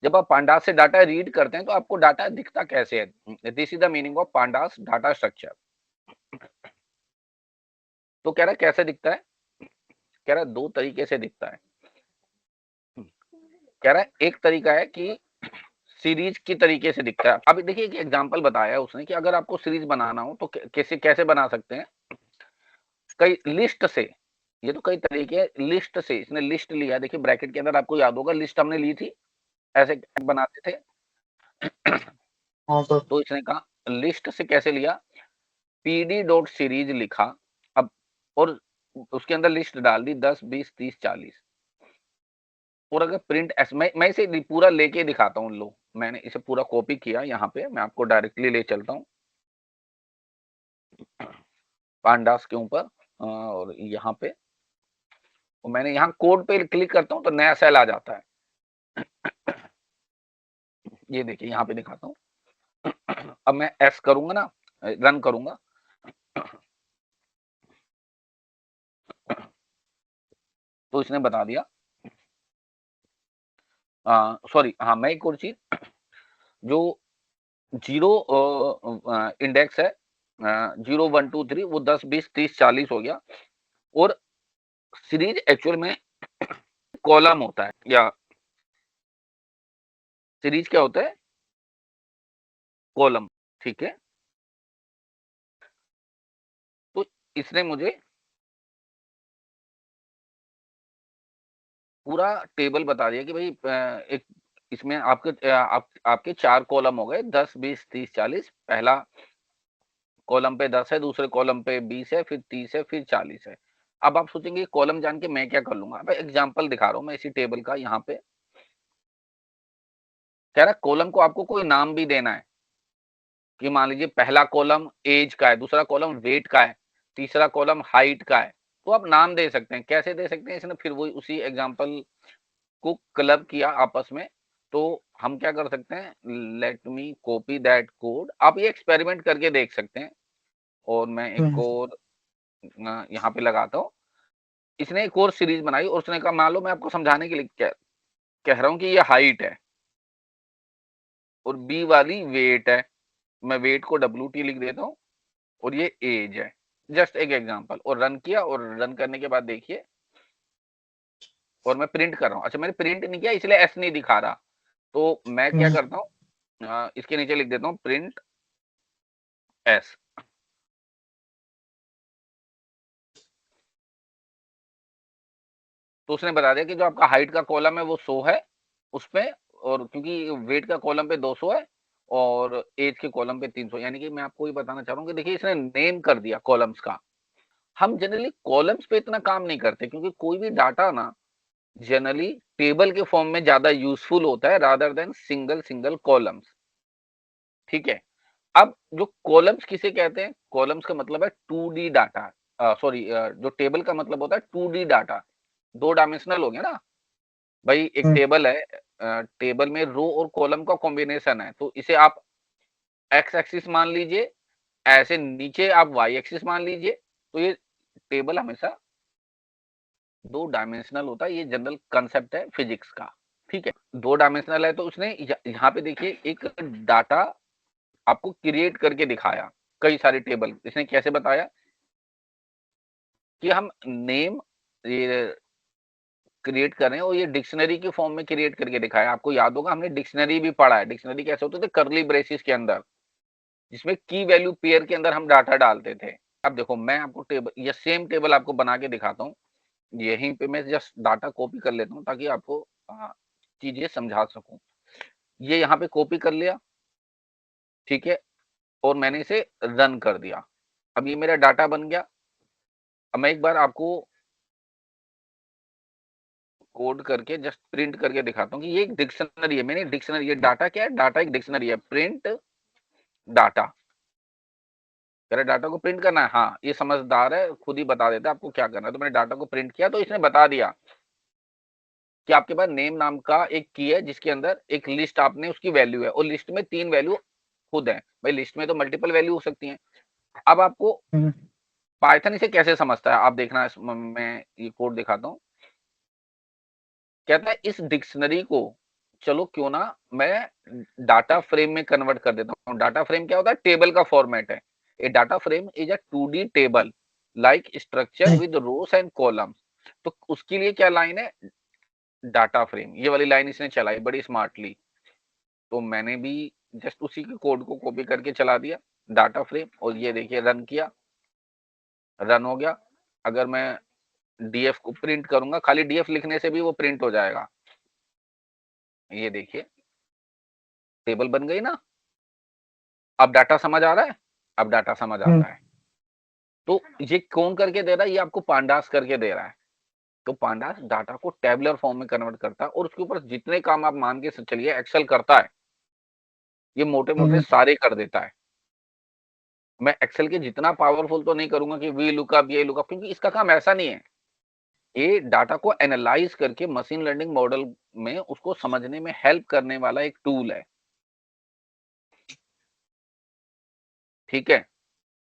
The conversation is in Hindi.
जब आप पांडास से डाटा रीड करते हैं तो आपको डाटा दिखता कैसे है? This is the meaning of pandas data structure. तो कह रहा है कैसे दिखता है? कह रहा है 2 तरीके से दिखता है। कह रहा है एक तरीका है कि सीरीज की तरीके से दिखता है। अभी देखिए एक एग्जांपल बताया है उसने कि अगर आपको सीरीज बनाना हो तो कैसे कैसे बना सकते हैं? कई लिस्ट से, ये तो कई तरीके हैं, लिस्ट से इसने लिस्ट लिया। देखिए ब्रैकेट के अंदर आपको याद होगा लिस्ट हमने ली थी, ऐसे बनाते थे। हाँ सर। तो इसने कहा लिस्ट से कैसे लिया, पीडी डॉट सीरीज लिखा अब, और उसके अंदर लिस्ट डाल दी 10 20 30 40। और अगर प्रिंट एस, मैं इसे पूरा लेके दिखाता हूँ। लो मैंने इसे पूरा कॉपी किया, यहाँ पे मैं आपको डायरेक्टली ले चलता हूँ पांडास के ऊपर, और यहाँ पे, और मैंने यहाँ कोड पे क्लिक करता हूँ तो नया सेल आ जाता है। ये देखिए यहाँ पे दिखाता हूँ। अब मैं एस करूंगा ना, रन करूंगा, तो इसने बता दिया। सॉरी, हाँ मैं एक और चीज, जो जीरो इंडेक्स है, 0 1 2 3, वो 10 20 30 40 हो गया। और सीरीज एक्चुअल में कॉलम होता है, या सीरीज क्या होता है? कॉलम। ठीक है, तो इसने मुझे पूरा टेबल बता दिया कि भाई एक इसमें आपके 4 कॉलम हो गए, 10 20 30 40। पहला कॉलम पे 10 है, दूसरे कॉलम पे 20 है, फिर 30 है, फिर 40 है। अब आप सोचेंगे कॉलम जान के मैं क्या कर लूंगा? अब एग्जांपल दिखा रहा हूं मैं इसी टेबल का। यहाँ पे कह रहा है कॉलम को आपको कोई नाम भी देना है, कि मान लीजिए पहला कॉलम एज का है, दूसरा कॉलम वेट का है, तीसरा कॉलम हाइट का है। तो आप नाम दे सकते हैं। कैसे दे सकते हैं? इसने फिर वही उसी एग्जांपल को क्लब किया आपस में। तो हम क्या कर सकते हैं, let me copy that code. आप ये एक्सपेरिमेंट करके देख सकते हैं। और मैं एक और यहाँ पे लगाता हूँ। इसने एक और सीरीज बनाई और उसने कहा मान लो, मैं आपको समझाने के लिए कह रहा हूँ कि ये हाइट है और बी वाली वेट है। मैं वेट को WT लिख देता हूँ और ये एज है। जस्ट एक एग्जांपल, और रन किया, और रन करने के बाद देखिए, और मैं प्रिंट कर रहा हूँ। अच्छा मैंने प्रिंट नहीं किया इसलिए एस नहीं दिखा रहा। तो मैं क्या करता हूँ, इसके नीचे लिख देता हूँ प्रिंट एस। तो उसने बता दिया कि जो आपका हाइट का कॉलम है वो 100 है उस पे, और क्योंकि वेट का कॉलम पे 200 है, और एज के कॉलम पे 300। यानी कि मैं आपको ये बताना चाह रहा हूँ कि देखिए इसने नेम कर दिया कॉलम्स का। हम जनरली कॉलम्स पे इतना काम नहीं करते, क्योंकि कोई भी डाटा ना जनरली टेबल के फॉर्म में ज्यादा यूजफुल होता है rather than single single columns. ठीक है। अब जो कॉलम्स किसे कहते हैं? कॉलम्स का मतलब है 2D डाटा, सॉरी, जो टेबल का मतलब होता है 2D डाटा, 2 डायमेंशनल हो गया ना भाई। एक टेबल है, टेबल में रो और कॉलम का कॉम्बिनेशन है, तो इसे आप एक्स एक्सिस मान लीजिए, ऐसे नीचे आप वाई एक्सिस मान लीजिए। तो ये टेबल हमेशा 2 डायमेंशनल होता है। ये जनरल कंसेप्ट है फिजिक्स का। ठीक है, 2 डायमेंशनल है तो उसने यहाँ पे देखिए एक डाटा आपको क्रिएट करके दिखाया। कई सारे टेबल इसने कैसे बताया कि हम नेम ये क्रिएट कर रहे हैं, और ये डिक्शनरी के फॉर्म में क्रिएट करके दिखाया। आपको याद होगा हमने डिक्शनरी भी पढ़ा है। डिक्शनरी कैसे होते थे? कर्ली ब्रेसिस के अंदर, जिसमें की वैल्यू पेयर के अंदर हम डाटा डालते थे। अब देखो मैं आपको टेबल, ये सेम टेबल आपको बना के दिखाता हूँ। यहीं पे मैं जस्ट डाटा कॉपी कर लेता हूँ ताकि आपको चीजें समझा सकूं। ये यहाँ पे कॉपी कर लिया, ठीक है, और मैंने इसे रन कर दिया। अब ये मेरा डाटा बन गया। अब मैं एक बार आपको कोड करके जस्ट प्रिंट करके दिखाता हूँ कि ये एक डिक्शनरी है। मैंने डिक्शनरी, ये डाटा क्या है? डाटा एक डिक्शनरी है। प्रिंट डाटा, मेरे डाटा को प्रिंट करना है। हाँ ये समझदार है, खुद ही बता देता है आपको क्या करना है। तो मैंने डाटा को प्रिंट किया तो इसने बता दिया कि आपके पास नेम नाम का एक की है, जिसके अंदर एक लिस्ट आपने उसकी वैल्यू है, और लिस्ट में 3 वैल्यू खुद है। भाई लिस्ट में तो मल्टीपल वैल्यू हो सकती है। अब आपको पाइथन इसे कैसे समझता है आप देखना, मैं ये कोड दिखाता हूँ। कहता है इस डिक्शनरी को चलो क्यों ना मैं डाटा फ्रेम में कन्वर्ट कर देता हूँ। डाटा फ्रेम क्या होता है? टेबल का फॉर्मेट है। A data frame is a 2D table like structure with rows and columns. तो उसके लिए क्या लाइन है? Data frame. ये वाली लाइन इसने चलाई बड़ी स्मार्टली। तो मैंने भी जस्ट उसी के कोड को कॉपी करके चला दिया, डाटा फ्रेम, और ये देखिए रन किया, रन हो गया। अगर मैं डीएफ को प्रिंट करूंगा, खाली डीएफ लिखने से भी वो प्रिंट हो जाएगा। ये देखिए टेबल बन गई ना। अब डाटा समझ आ रहा है? अब डाटा समझ आता है। तो ये कौन करके दे रहा है? ये आपको पांडास करके दे रहा है। तो पांडास डाटा को टेबुलर फॉर्म में कन्वर्ट करता है, और उसके ऊपर जितने काम आप मान के चलिए एक्सेल करता है, ये मोटे मोटे सारे कर देता है। मैं एक्सेल के जितना पावरफुल तो नहीं करूंगा कि वी लुकअप ये लुकअप, क्योंकि इसका काम ऐसा नहीं है। ये डाटा को एनालाइज करके मशीन लर्निंग मॉडल में उसको समझने में हेल्प करने वाला एक टूल है। ठीक है।